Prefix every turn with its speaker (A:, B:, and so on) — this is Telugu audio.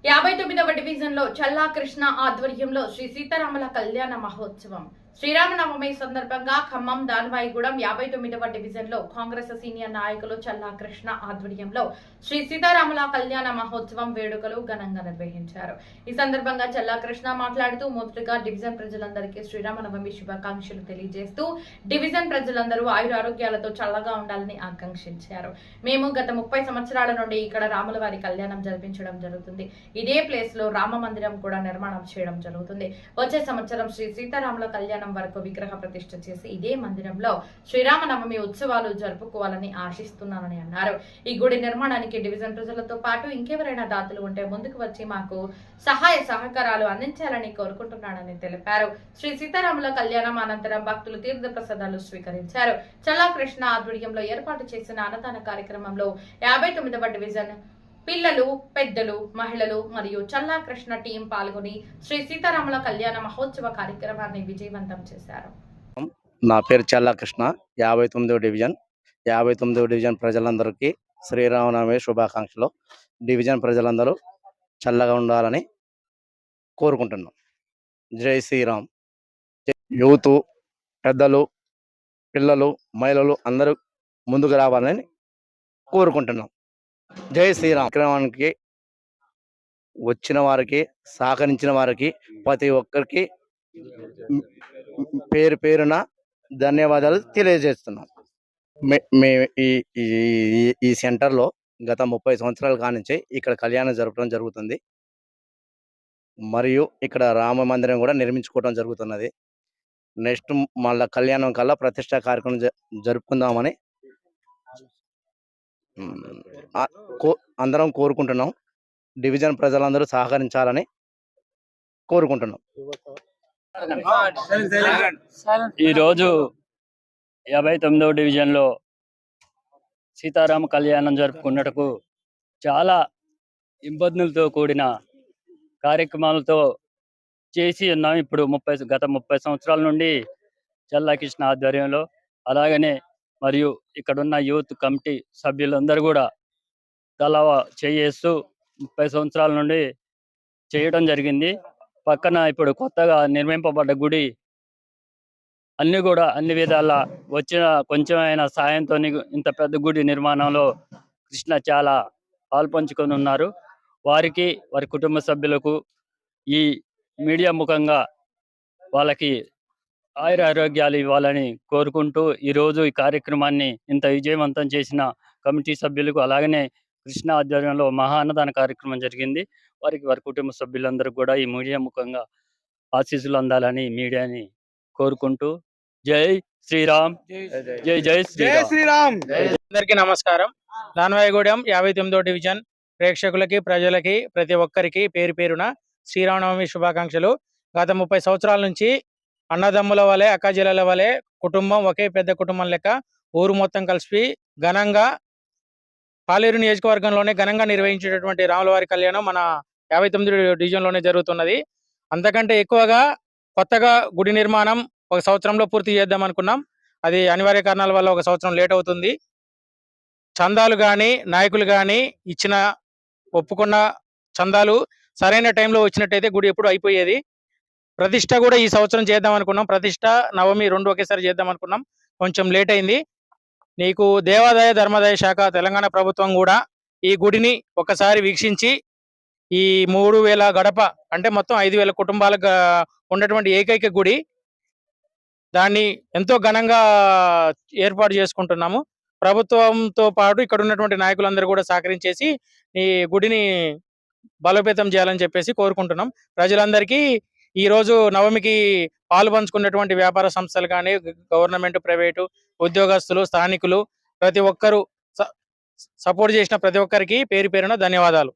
A: 59వ డివిజన్లో చల్లా కృష్ణ ఆధ్వర్యంలో శ్రీ సీతారాముల కళ్యాణ మహోత్సవం. శ్రీరామనవమి సందర్భంగా ఖమ్మం దానవాయిగూడెం 59వ డివిజన్లో కాంగ్రెస్ సీనియర్ నాయకులు చల్లా కృష్ణ ఆధ్వర్యంలో శ్రీ సీతారాముల కళ్యాణ మహోత్సవం వేడుకలు ఘనంగా నిర్వహించారు. ఈ సందర్భంగా చల్లా కృష్ణ మాట్లాడుతూ మొదటగా డివిజన్ ప్రజలందరికీ శ్రీరామనవమి శుభాకాంక్షలు తెలియజేస్తూ డివిజన్ ప్రజలందరూ ఆయురారోగ్యాలతో చల్లగా ఉండాలని ఆకాంక్షించారు. మేము గత 30 సంవత్సరాల నుండి ఇక్కడ రాముల వారి కళ్యాణం జరిపించడం జరుగుతుంది. ఇదే ప్లేస్ లో రామ మందిరం కూడా నిర్మాణం చేయడం జరుగుతుంది. వచ్చే సంవత్సరం శ్రీ సీతారాముల కళ్యాణం వరకు విగ్రహ ప్రతిష్ఠ చేసి ఇదే మందిరంలో శ్రీరామనవమి ఉత్సవాలు జరుపుకోవాలని ఆశిస్తున్నానని అన్నారు. ఈ గుడి నిర్మాణానికి డివిజన్ ప్రజలతో పాటు ఇంకెవరైనా దాతలు ఉంటే ముందుకు వచ్చి మాకు సహాయ సహకారాలు అందించాలని కోరుకుంటున్నానని తెలిపారు. శ్రీ సీతారాముల కళ్యాణం అనంతరం భక్తులు తీర్థ ప్రసాదాలు స్వీకరించారు. చల్లా కృష్ణ ఆధ్వర్యంలో ఏర్పాటు చేసిన అన్నదాన కార్యక్రమంలో 59వ డివిజన్ పిల్లలు, పెద్దలు, మహిళలు మరియు చల్లా కృష్ణ టీం పాల్గొని శ్రీ సీతారాముల కళ్యాణ మహోత్సవ కార్యక్రమాన్ని విజయవంతం చేశారు.
B: నా పేరు చల్లా కృష్ణ, 59వ డివిజన్ ప్రజలందరికీ శ్రీరామనవమి శుభాకాంక్షలు. డివిజన్ ప్రజలందరూ చల్లగా ఉండాలని కోరుకుంటున్నాం. జై శ్రీరామ్. యూత్, పెద్దలు, పిల్లలు, మహిళలు అందరూ ముందుకు రావాలని కోరుకుంటున్నాం. జై శ్రీరామ్. కార్యక్రమానికి వచ్చిన వారికి, సహకరించిన వారికి ప్రతి ఒక్కరికి పేరు పేరున ధన్యవాదాలు తెలియజేస్తున్నాం. ఈ సెంటర్లో గత 30 సంవత్సరాల కానించి ఇక్కడ కళ్యాణం జరపడం జరుగుతుంది. మరియు ఇక్కడ రామ మందిరం కూడా నిర్మించుకోవడం జరుగుతున్నది. నెక్స్ట్ మళ్ళా కళ్యాణం కల్లా ప్రతిష్టా కార్యక్రమం జరుపుకుందామని అందరం కోరుకుంటున్నాం. డివిజన్ ప్రజలందరూ సహకరించాలని కోరుకుంటున్నాం.
C: ఈరోజు 59వ డివిజన్లో సీతారామ కళ్యాణం జరుపుకున్నట్టుకు చాలా ఇబ్బందులతో కూడిన కార్యక్రమాలతో చేసి ఉన్నాం. ఇప్పుడు గత 30 సంవత్సరాల నుండి చల్లా కృష్ణ ఆధ్వర్యంలో, అలాగనే మరియు ఇక్కడున్న యూత్ కమిటీ సభ్యులందరూ కూడా తలా చేస్తూ 30 సంవత్సరాల నుండి చేయడం జరిగింది. పక్కన ఇప్పుడు కొత్తగా నిర్మింపబడ్డ గుడి అన్ని విధాల వచ్చిన కొంచెమైనా సాయంతో ఇంత పెద్ద గుడి నిర్మాణంలో కృష్ణ చాలా పాల్పంచుకొని ఉన్నారు. వారికి, వారి కుటుంబ సభ్యులకు ఈ మీడియా ముఖంగా వాళ్ళకి ఆయురారోగ్యాలు ఇవ్వాలని కోరుకుంటూ ఈరోజు ఈ కార్యక్రమాన్ని ఇంత విజయవంతం చేసిన కమిటీ సభ్యులకు, అలాగనే కృష్ణ ఆధ్వర్యంలో మహా అన్నదాన కార్యక్రమం జరిగింది. వారికి, వారి కుటుంబ సభ్యులందరూ కూడా ఈ మీడియా ముఖంగా ఆశీస్సులు అందాలని మీడియాని కోరుకుంటూ జై శ్రీరామ్. జై జై శ్రీరామ్.
D: అందరికీ నమస్కారం. దానవాయిగూడెం 59వ డివిజన్ ప్రేక్షకులకి, ప్రజలకి, ప్రతి ఒక్కరికి పేరు పేరున శ్రీరామనవమి శుభాకాంక్షలు. గత 30 సంవత్సరాల నుంచి అన్నదమ్ముల వలె, అక్కచెల్లెల వలె కుటుంబం, ఒకే పెద్ద కుటుంబం లెక్క ఊరు మొత్తం కలిసి ఘనంగా పాలేరు నియోజకవర్గంలోనే ఘనంగా నిర్వహించేటటువంటి రాములవారి కళ్యాణం మన 59వ డివిజన్లోనే జరుగుతున్నది. అంతకంటే ఎక్కువగా కొత్తగా గుడి నిర్మాణం 1 సంవత్సరంలో పూర్తి చేద్దాం అనుకున్నాం. అది అనివార్య కారణాల వల్ల 1 సంవత్సరం లేట్ అవుతుంది. చందాలు కానీ, నాయకులు కానీ ఇచ్చిన ఒప్పుకున్న చందాలు సరైన టైంలో వచ్చినట్టయితే గుడి ఎప్పుడు అయిపోయేది. ప్రతిష్ట కూడా ఈ సంవత్సరం చేద్దాం అనుకున్నాం. ప్రతిష్ట, నవమి 2 ఒకేసారి చేద్దాం అనుకున్నాం. కొంచెం లేట్ అయింది. నీకు దేవాదాయ ధర్మాదాయ శాఖ తెలంగాణ ప్రభుత్వం కూడా ఈ గుడిని ఒకసారి వీక్షించి ఈ 3000 గడప అంటే మొత్తం 5000 కుటుంబాలకు ఉన్నటువంటి ఏకైక గుడి, దాన్ని ఎంతో ఘనంగా ఏర్పాటు చేసుకుంటున్నాము. ప్రభుత్వంతో పాటు ఇక్కడ ఉన్నటువంటి నాయకులందరూ కూడా సహకరించేసి ఈ గుడిని బలోపేతం చేయాలని చెప్పేసి కోరుకుంటున్నాం. ప్రజలందరికీ ఈరోజు నవమికి పాలు పంచుకున్నటువంటి వ్యాపార సంస్థలు కానీ, గవర్నమెంట్, ప్రైవేటు ఉద్యోగస్తులు, స్థానికులు ప్రతి ఒక్కరూ సపోర్ట్ చేసిన ప్రతి ఒక్కరికి పేరు పేరున ధన్యవాదాలు.